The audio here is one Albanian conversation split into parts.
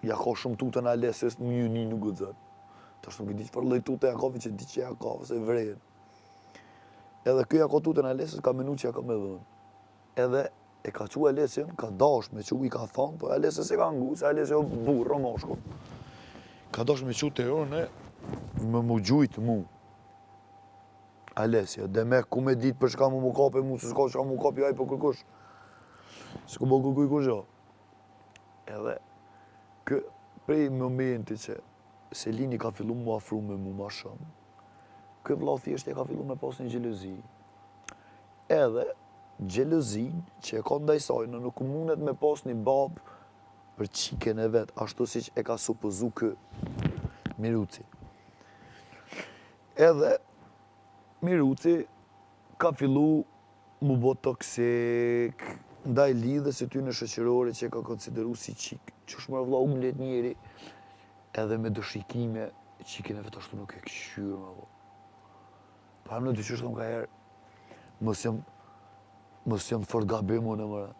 ja ka shumë tutën Alesis, më ju një nuk gëzën. Ta shumë këtë për loj tutë e Jakovi që di që Jakov, se vrejnë. Edhe kjo ja ka tutën Alesis, ka menu që ja ka me dhënë. Edhe e ka që Alesin, ka dash me që i ka thonë, po Alesis e ka ngu, se Alesis o burro moshko. Ka dash me që të jone, me mu gjujtë mu. Alesja, dhe me ku me ditë për shka mu kape mu, se s'ka shka mu kape aj për kërkush. S'ku bo kërkuj kur gjo. Edhe, prej momenti që Selini ka fillu mu afru me mu ma shumë, kë vlla thjesht e ka fillu me pas një gjelozi. Edhe, gjelozin që e ka ndaj sajnë, nuk mundet me pas një bab për qiken e vetë, ashtu si që e ka supozu kë Miruci. Edhe, Miruci ka fillu mu bo toksik, ndaj lidhës e ty në shëqërore që e ka konsideru si qik, që shmër vla u mlet njeri, edhe me dëshikime, qikin e vetë ashtu nuk e këshyrë me vla. Pa më në dy qështë të më ka herë, mos jam fort gabim unë e mëra.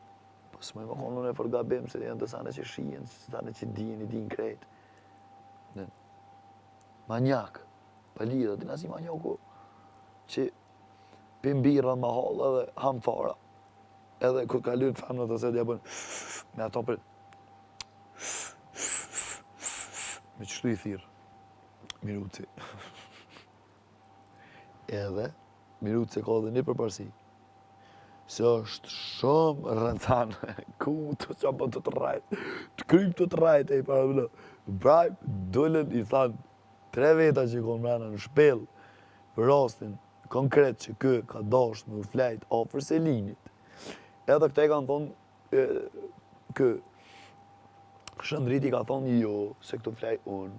Po s'moj më konë unë e fort gabim, se janë të sane që shien, sane që din, i din krejt. Manjak, pa lidhë, ti nasi manjaku, që pimbira ma halë edhe ham fara. Edhe kur ka lytë fanë të se t'ja bënë, me ato për... Me qështu i thirë, Miruci. Edhe, Miruci ka dhe një përparsi. Se është shumë rëncanë, ku të qapë të rajtë, të krypë të rajtë, e i para bëllë. Brajmë, dullën, i thanë, 3 veta që i konë mrena në shpelë, për rastin konkret që kë ka dasht me u flejt ofër Selinit. Edhe këte kanë thonë, kë Shëndriti ka thonë jo, se këtu flej unë,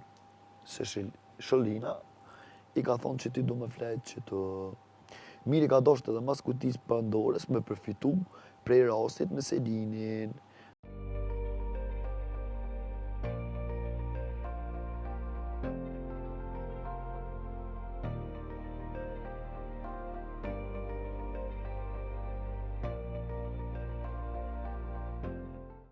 se Sholina, i ka thonë që ti du me flejt që të... Miri ka dasht edhe mas kutis Pandorës me përfitu prej rastit me Selinin.